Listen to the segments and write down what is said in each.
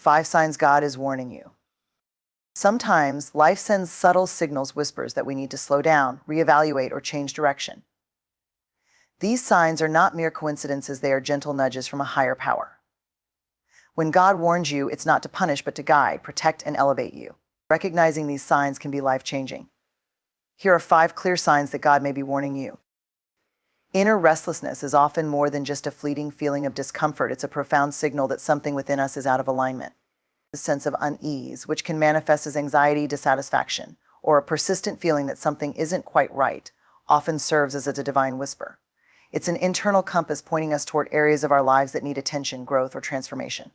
5 signs God is warning you. Sometimes life sends subtle signals, whispers that we need to slow down, reevaluate, or change direction. These signs are not mere coincidences, they are gentle nudges from a higher power. When God warns you, it's not to punish but to guide, protect, and elevate you. Recognizing these signs can be life-changing. Here are 5 clear signs that God may be warning you. Inner restlessness is often more than just a fleeting feeling of discomfort. It's a profound signal that something within us is out of alignment. A sense of unease, which can manifest as anxiety, dissatisfaction, or a persistent feeling that something isn't quite right, often serves as a divine whisper. It's an internal compass pointing us toward areas of our lives that need attention, growth, or transformation.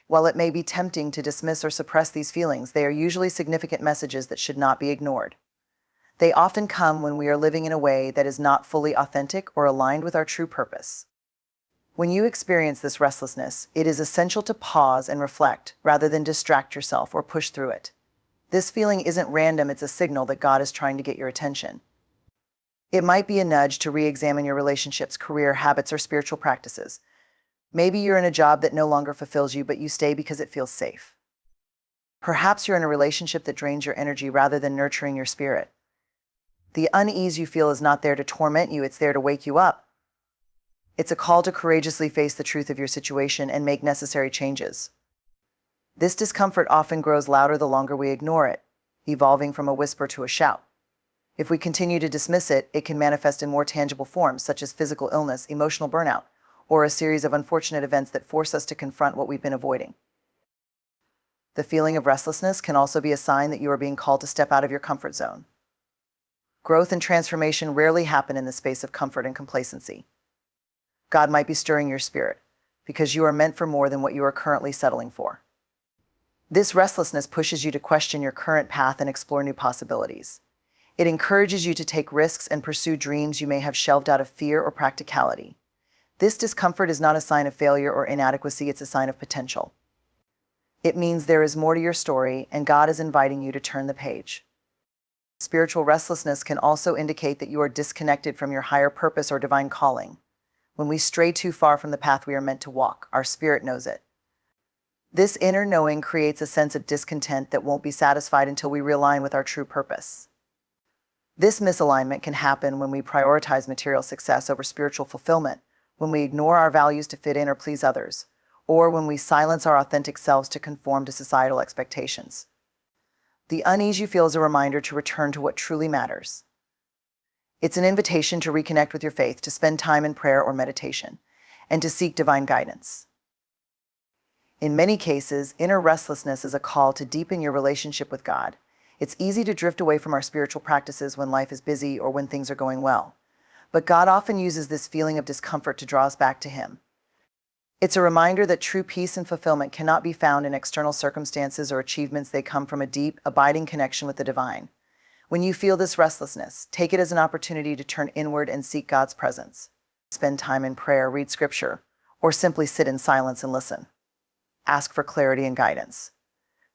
While it may be tempting to dismiss or suppress these feelings, they are usually significant messages that should not be ignored. They often come when we are living in a way that is not fully authentic or aligned with our true purpose. When you experience this restlessness, it is essential to pause and reflect rather than distract yourself or push through it. This feeling isn't random, it's a signal that God is trying to get your attention. It might be a nudge to re-examine your relationships, career, habits, or spiritual practices. Maybe you're in a job that no longer fulfills you, but you stay because it feels safe. Perhaps you're in a relationship that drains your energy rather than nurturing your spirit. The unease you feel is not there to torment you, it's there to wake you up. It's a call to courageously face the truth of your situation and make necessary changes. This discomfort often grows louder the longer we ignore it, evolving from a whisper to a shout. If we continue to dismiss it, it can manifest in more tangible forms, such as physical illness, emotional burnout, or a series of unfortunate events that force us to confront what we've been avoiding. The feeling of restlessness can also be a sign that you are being called to step out of your comfort zone. Growth and transformation rarely happen in the space of comfort and complacency. God might be stirring your spirit, because you are meant for more than what you are currently settling for. This restlessness pushes you to question your current path and explore new possibilities. It encourages you to take risks and pursue dreams you may have shelved out of fear or practicality. This discomfort is not a sign of failure or inadequacy, it's a sign of potential. It means there is more to your story, and God is inviting you to turn the page. Spiritual restlessness can also indicate that you are disconnected from your higher purpose or divine calling. When we stray too far from the path we are meant to walk, our spirit knows it. This inner knowing creates a sense of discontent that won't be satisfied until we realign with our true purpose. This misalignment can happen when we prioritize material success over spiritual fulfillment, when we ignore our values to fit in or please others, or when we silence our authentic selves to conform to societal expectations. The unease you feel is a reminder to return to what truly matters. It's an invitation to reconnect with your faith, to spend time in prayer or meditation, and to seek divine guidance. In many cases, inner restlessness is a call to deepen your relationship with God. It's easy to drift away from our spiritual practices when life is busy or when things are going well. But God often uses this feeling of discomfort to draw us back to Him. It's a reminder that true peace and fulfillment cannot be found in external circumstances or achievements. They come from a deep, abiding connection with the divine. When you feel this restlessness, take it as an opportunity to turn inward and seek God's presence. Spend time in prayer, read scripture, or simply sit in silence and listen. Ask for clarity and guidance.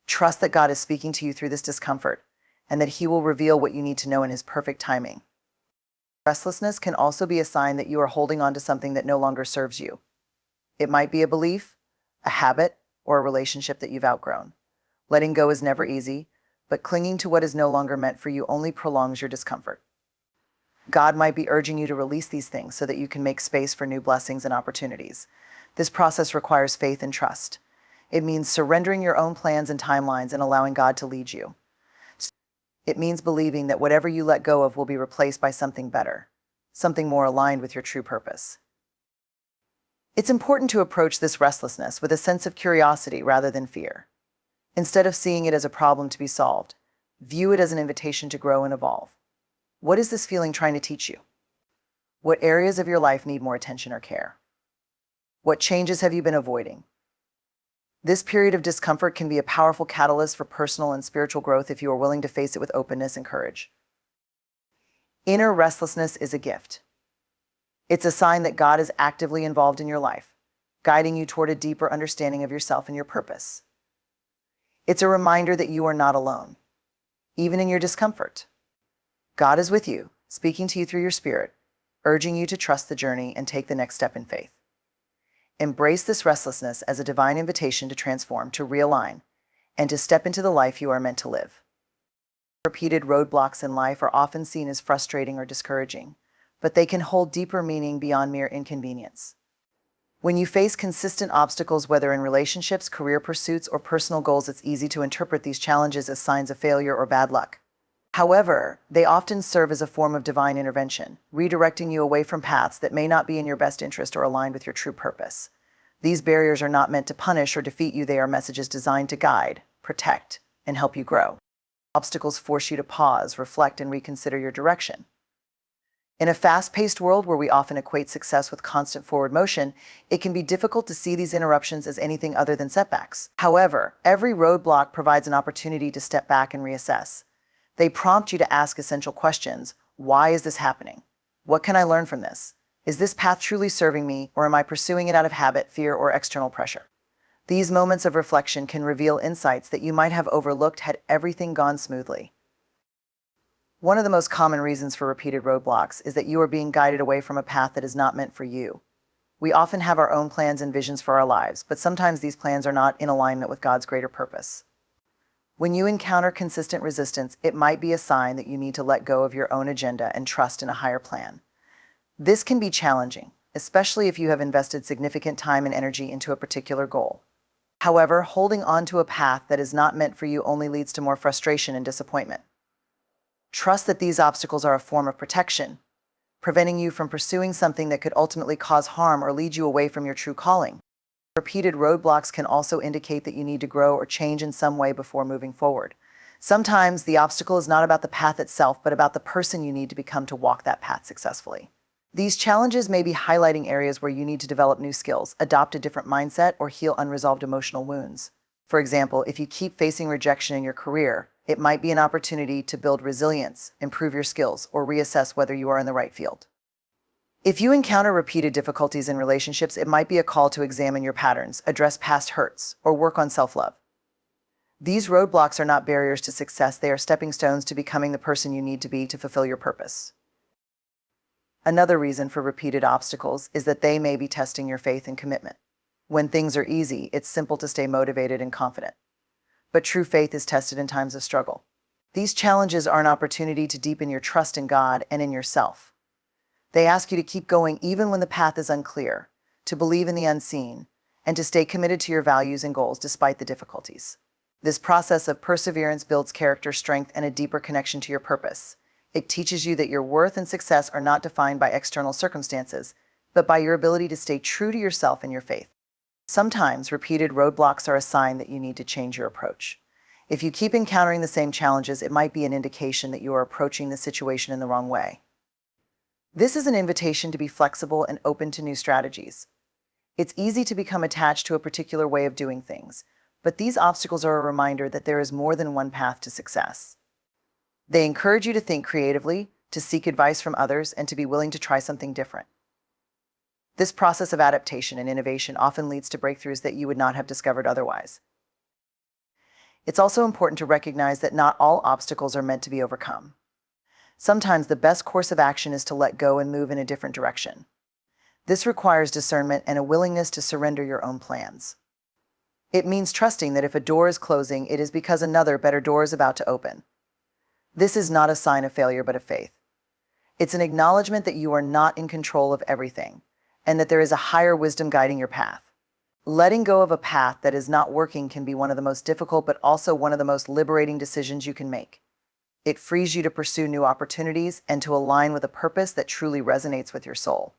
Trust that God is speaking to you through this discomfort, and that He will reveal what you need to know in His perfect timing. Restlessness can also be a sign that you are holding on to something that no longer serves you. It might be a belief, a habit, or a relationship that you've outgrown. Letting go is never easy, but clinging to what is no longer meant for you only prolongs your discomfort. God might be urging you to release these things so that you can make space for new blessings and opportunities. This process requires faith and trust. It means surrendering your own plans and timelines and allowing God to lead you. It means believing that whatever you let go of will be replaced by something better, something more aligned with your true purpose. It's important to approach this restlessness with a sense of curiosity rather than fear. Instead of seeing it as a problem to be solved, view it as an invitation to grow and evolve. What is this feeling trying to teach you? What areas of your life need more attention or care? What changes have you been avoiding? This period of discomfort can be a powerful catalyst for personal and spiritual growth if you are willing to face it with openness and courage. Inner restlessness is a gift. It's a sign that God is actively involved in your life, guiding you toward a deeper understanding of yourself and your purpose. It's a reminder that you are not alone, even in your discomfort. God is with you, speaking to you through your spirit, urging you to trust the journey and take the next step in faith. Embrace this restlessness as a divine invitation to transform, to realign, and to step into the life you are meant to live. Repeated roadblocks in life are often seen as frustrating or discouraging, but they can hold deeper meaning beyond mere inconvenience. When you face consistent obstacles, whether in relationships, career pursuits, or personal goals, it's easy to interpret these challenges as signs of failure or bad luck. However, they often serve as a form of divine intervention, redirecting you away from paths that may not be in your best interest or aligned with your true purpose. These barriers are not meant to punish or defeat you. They are messages designed to guide, protect, and help you grow. Obstacles force you to pause, reflect, and reconsider your direction. In a fast-paced world where we often equate success with constant forward motion, it can be difficult to see these interruptions as anything other than setbacks. However, every roadblock provides an opportunity to step back and reassess. They prompt you to ask essential questions. Why is this happening? What can I learn from this? Is this path truly serving me, or am I pursuing it out of habit, fear, or external pressure? These moments of reflection can reveal insights that you might have overlooked had everything gone smoothly. One of the most common reasons for repeated roadblocks is that you are being guided away from a path that is not meant for you. We often have our own plans and visions for our lives, but sometimes these plans are not in alignment with God's greater purpose. When you encounter consistent resistance, it might be a sign that you need to let go of your own agenda and trust in a higher plan. This can be challenging, especially if you have invested significant time and energy into a particular goal. However, holding on to a path that is not meant for you only leads to more frustration and disappointment. Trust that these obstacles are a form of protection, preventing you from pursuing something that could ultimately cause harm or lead you away from your true calling. Repeated roadblocks can also indicate that you need to grow or change in some way before moving forward. Sometimes the obstacle is not about the path itself, but about the person you need to become to walk that path successfully. These challenges may be highlighting areas where you need to develop new skills, adopt a different mindset, or heal unresolved emotional wounds. For example, if you keep facing rejection in your career, it might be an opportunity to build resilience, improve your skills, or reassess whether you are in the right field. If you encounter repeated difficulties in relationships, it might be a call to examine your patterns, address past hurts, or work on self-love. These roadblocks are not barriers to success, they are stepping stones to becoming the person you need to be to fulfill your purpose. Another reason for repeated obstacles is that they may be testing your faith and commitment. When things are easy, it's simple to stay motivated and confident. But true faith is tested in times of struggle. These challenges are an opportunity to deepen your trust in God and in yourself. They ask you to keep going even when the path is unclear, to believe in the unseen, and to stay committed to your values and goals despite the difficulties. This process of perseverance builds character strength and a deeper connection to your purpose. It teaches you that your worth and success are not defined by external circumstances, but by your ability to stay true to yourself and your faith. Sometimes repeated roadblocks are a sign that you need to change your approach. If you keep encountering the same challenges, it might be an indication that you are approaching the situation in the wrong way. This is an invitation to be flexible and open to new strategies. It's easy to become attached to a particular way of doing things, but these obstacles are a reminder that there is more than one path to success. They encourage you to think creatively, to seek advice from others, and to be willing to try something different. This process of adaptation and innovation often leads to breakthroughs that you would not have discovered otherwise. It's also important to recognize that not all obstacles are meant to be overcome. Sometimes the best course of action is to let go and move in a different direction. This requires discernment and a willingness to surrender your own plans. It means trusting that if a door is closing, it is because another, better door is about to open. This is not a sign of failure, but of faith. It's an acknowledgement that you are not in control of everything, and that there is a higher wisdom guiding your path. Letting go of a path that is not working can be one of the most difficult, but also one of the most liberating decisions you can make. It frees you to pursue new opportunities and to align with a purpose that truly resonates with your soul.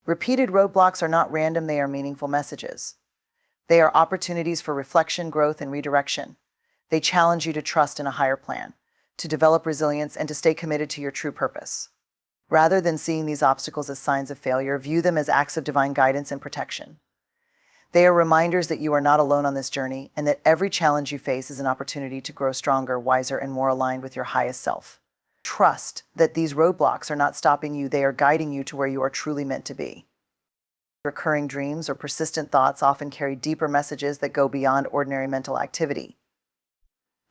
Repeated roadblocks are not random, they are meaningful messages. They are opportunities for reflection, growth, and redirection. They challenge you to trust in a higher plan, to develop resilience, and to stay committed to your true purpose. Rather than seeing these obstacles as signs of failure, view them as acts of divine guidance and protection. They are reminders that you are not alone on this journey, and that every challenge you face is an opportunity to grow stronger, wiser, and more aligned with your highest self. Trust that these roadblocks are not stopping you, they are guiding you to where you are truly meant to be. Recurring dreams or persistent thoughts often carry deeper messages that go beyond ordinary mental activity.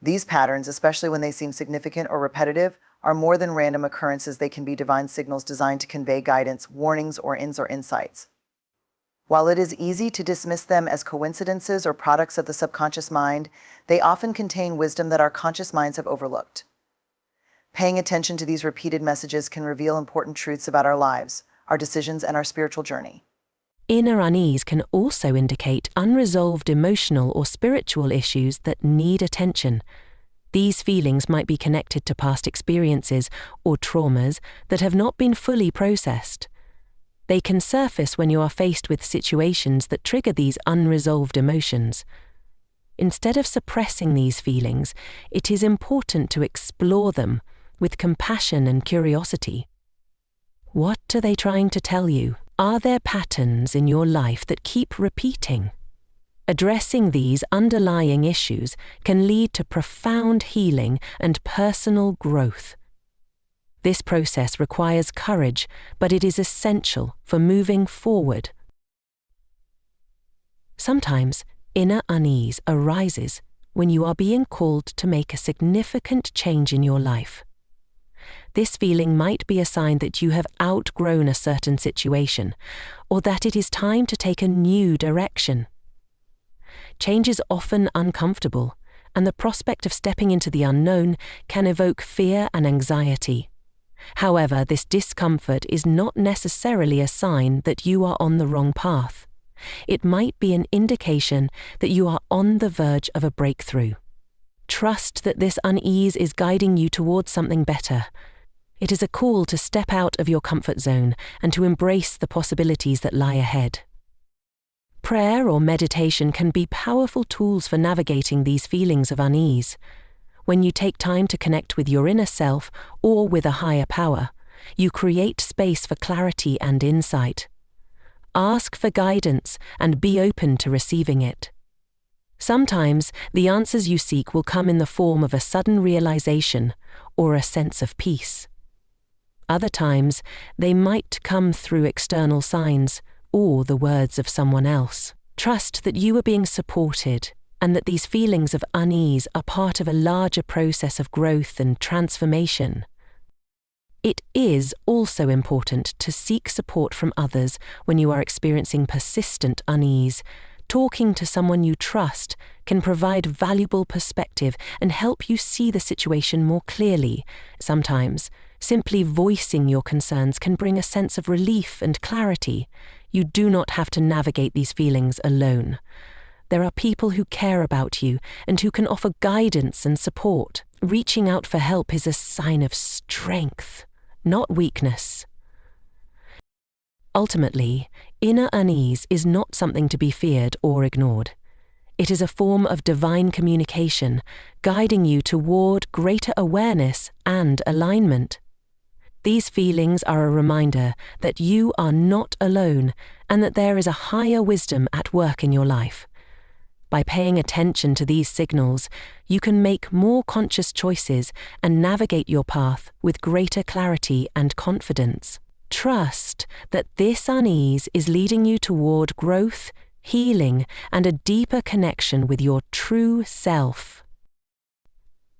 These patterns, especially when they seem significant or repetitive, are more than random occurrences. They can be divine signals designed to convey guidance, warnings, or insights. While it is easy to dismiss them as coincidences or products of the subconscious mind, they often contain wisdom that our conscious minds have overlooked. Paying attention to these repeated messages can reveal important truths about our lives, our decisions, and our spiritual journey. Inner unease can also indicate unresolved emotional or spiritual issues that need attention. These feelings might be connected to past experiences or traumas that have not been fully processed. They can surface when you are faced with situations that trigger these unresolved emotions. Instead of suppressing these feelings, it is important to explore them with compassion and curiosity. What are they trying to tell you? Are there patterns in your life that keep repeating? Addressing these underlying issues can lead to profound healing and personal growth. This process requires courage, but it is essential for moving forward. Sometimes, inner unease arises when you are being called to make a significant change in your life. This feeling might be a sign that you have outgrown a certain situation, or that it is time to take a new direction. Change is often uncomfortable, and the prospect of stepping into the unknown can evoke fear and anxiety. However, this discomfort is not necessarily a sign that you are on the wrong path. It might be an indication that you are on the verge of a breakthrough. Trust that this unease is guiding you towards something better. It is a call to step out of your comfort zone and to embrace the possibilities that lie ahead. Prayer or meditation can be powerful tools for navigating these feelings of unease. When you take time to connect with your inner self or with a higher power, you create space for clarity and insight. Ask for guidance and be open to receiving it. Sometimes the answers you seek will come in the form of a sudden realization or a sense of peace. Other times, they might come through external signs or the words of someone else. Trust that you are being supported and that these feelings of unease are part of a larger process of growth and transformation. It is also important to seek support from others when you are experiencing persistent unease. Talking to someone you trust can provide valuable perspective and help you see the situation more clearly. Sometimes, simply voicing your concerns can bring a sense of relief and clarity. You do not have to navigate these feelings alone. There are people who care about you and who can offer guidance and support. Reaching out for help is a sign of strength, not weakness. Ultimately, inner unease is not something to be feared or ignored. It is a form of divine communication, guiding you toward greater awareness and alignment. These feelings are a reminder that you are not alone and that there is a higher wisdom at work in your life. By paying attention to these signals, you can make more conscious choices and navigate your path with greater clarity and confidence. Trust that this unease is leading you toward growth, healing, and a deeper connection with your true self.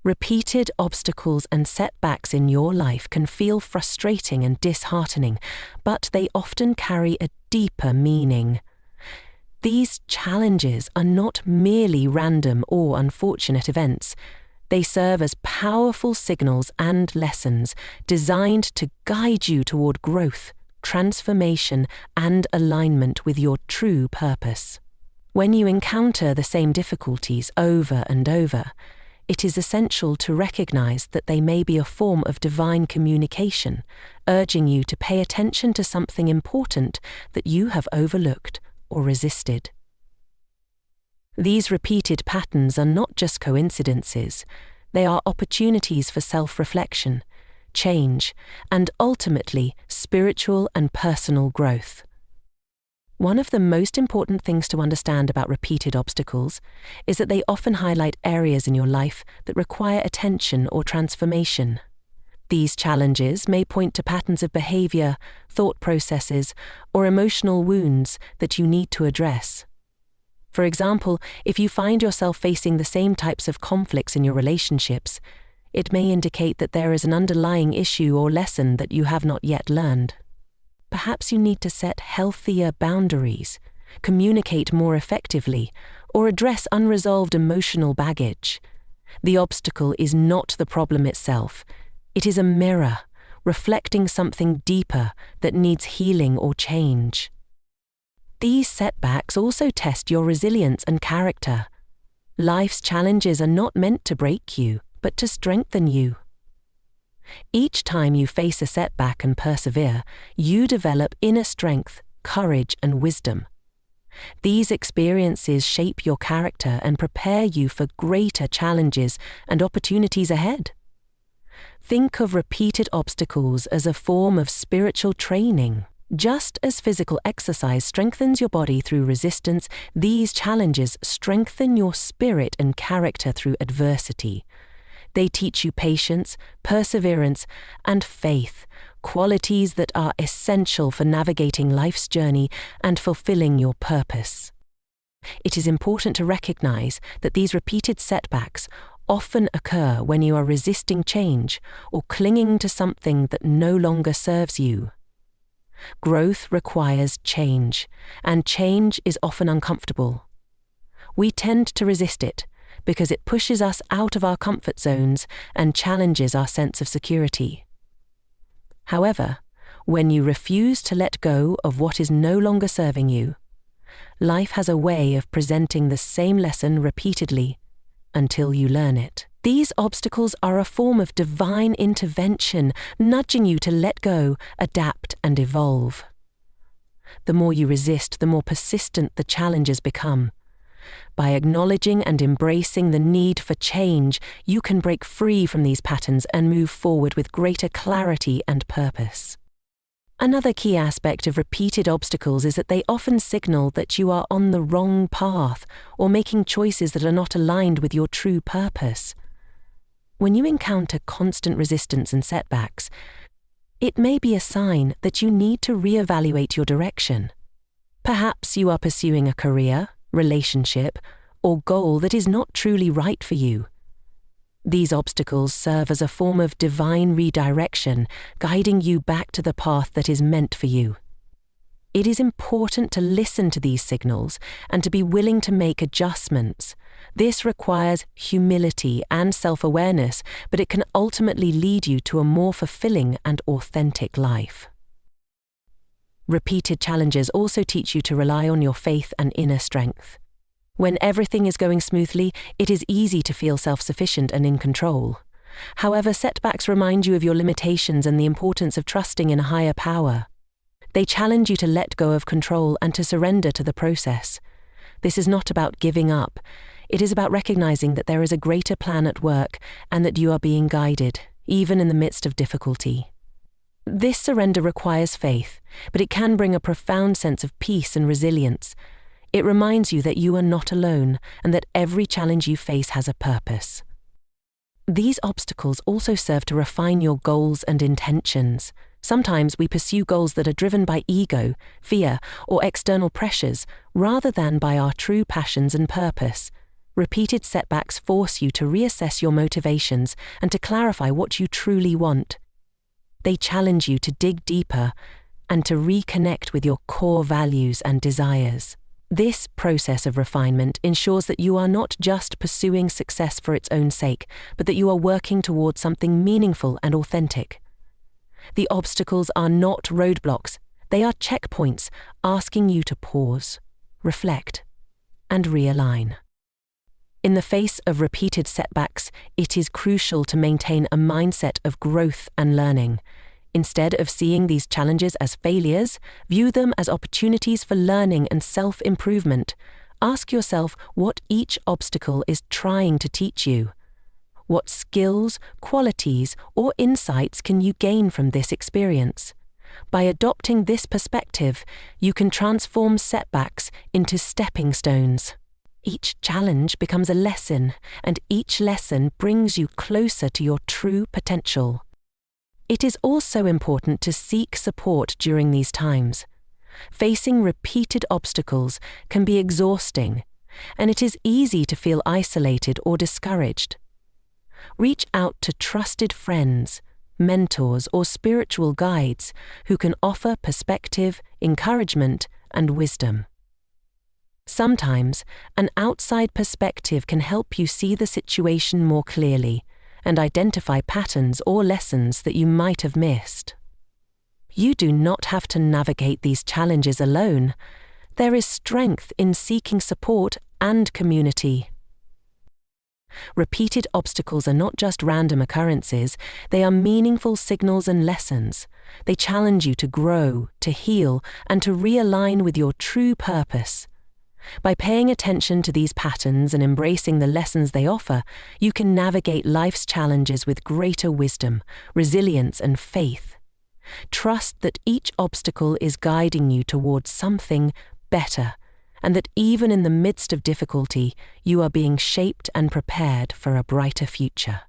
Repeated obstacles and setbacks in your life can feel frustrating and disheartening, but they often carry a deeper meaning. These challenges are not merely random or unfortunate events. They serve as powerful signals and lessons designed to guide you toward growth, transformation, and alignment with your true purpose. When you encounter the same difficulties over and over, it is essential to recognize that they may be a form of divine communication, urging you to pay attention to something important that you have overlooked or resisted. These repeated patterns are not just coincidences, they are opportunities for self-reflection, change, and ultimately spiritual and personal growth. One of the most important things to understand about repeated obstacles is that they often highlight areas in your life that require attention or transformation. These challenges may point to patterns of behavior, thought processes, or emotional wounds that you need to address. For example, if you find yourself facing the same types of conflicts in your relationships, it may indicate that there is an underlying issue or lesson that you have not yet learned. Perhaps you need to set healthier boundaries, communicate more effectively, or address unresolved emotional baggage. The obstacle is not the problem itself. It is a mirror, reflecting something deeper that needs healing or change. These setbacks also test your resilience and character. Life's challenges are not meant to break you, but to strengthen you. Each time you face a setback and persevere, you develop inner strength, courage, and wisdom. These experiences shape your character and prepare you for greater challenges and opportunities ahead. Think of repeated obstacles as a form of spiritual training. Just as physical exercise strengthens your body through resistance, these challenges strengthen your spirit and character through adversity. They teach you patience, perseverance, and faith, qualities that are essential for navigating life's journey and fulfilling your purpose. It is important to recognize that these repeated setbacks often occur when you are resisting change or clinging to something that no longer serves you. Growth requires change, and change is often uncomfortable. We tend to resist it because it pushes us out of our comfort zones and challenges our sense of security. However, when you refuse to let go of what is no longer serving you, life has a way of presenting the same lesson repeatedly until you learn it. These obstacles are a form of divine intervention, nudging you to let go, adapt, and evolve. The more you resist, the more persistent the challenges become. By acknowledging and embracing the need for change, you can break free from these patterns and move forward with greater clarity and purpose. Another key aspect of repeated obstacles is that they often signal that you are on the wrong path or making choices that are not aligned with your true purpose. When you encounter constant resistance and setbacks, it may be a sign that you need to reevaluate your direction. Perhaps you are pursuing a career, relationship, or goal that is not truly right for you. These obstacles serve as a form of divine redirection, guiding you back to the path that is meant for you. It is important to listen to these signals and to be willing to make adjustments. This requires humility and self-awareness, but it can ultimately lead you to a more fulfilling and authentic life. Repeated challenges also teach you to rely on your faith and inner strength. When everything is going smoothly, it is easy to feel self-sufficient and in control. However, setbacks remind you of your limitations and the importance of trusting in a higher power. They challenge you to let go of control and to surrender to the process. This is not about giving up. It is about recognizing that there is a greater plan at work and that you are being guided, even in the midst of difficulty. This surrender requires faith, but it can bring a profound sense of peace and resilience. It reminds you that you are not alone and that every challenge you face has a purpose. These obstacles also serve to refine your goals and intentions. Sometimes we pursue goals that are driven by ego, fear, or external pressures, rather than by our true passions and purpose. Repeated setbacks force you to reassess your motivations and to clarify what you truly want. They challenge you to dig deeper and to reconnect with your core values and desires. This process of refinement ensures that you are not just pursuing success for its own sake, but that you are working towards something meaningful and authentic. The obstacles are not roadblocks, they are checkpoints asking you to pause, reflect, and realign. In the face of repeated setbacks, it is crucial to maintain a mindset of growth and learning. Instead of seeing these challenges as failures, view them as opportunities for learning and self-improvement. Ask yourself what each obstacle is trying to teach you. What skills, qualities, or insights can you gain from this experience? By adopting this perspective, you can transform setbacks into stepping stones. Each challenge becomes a lesson, and each lesson brings you closer to your true potential. It is also important to seek support during these times. Facing repeated obstacles can be exhausting, and it is easy to feel isolated or discouraged. Reach out to trusted friends, mentors, or spiritual guides who can offer perspective, encouragement, and wisdom. Sometimes, an outside perspective can help you see the situation more clearly and identify patterns or lessons that you might have missed. You do not have to navigate these challenges alone. There is strength in seeking support and community. Repeated obstacles are not just random occurrences, they are meaningful signals and lessons. They challenge you to grow, to heal, and to realign with your true purpose. By paying attention to these patterns and embracing the lessons they offer, you can navigate life's challenges with greater wisdom, resilience, and faith. Trust that each obstacle is guiding you towards something better, and that even in the midst of difficulty, you are being shaped and prepared for a brighter future.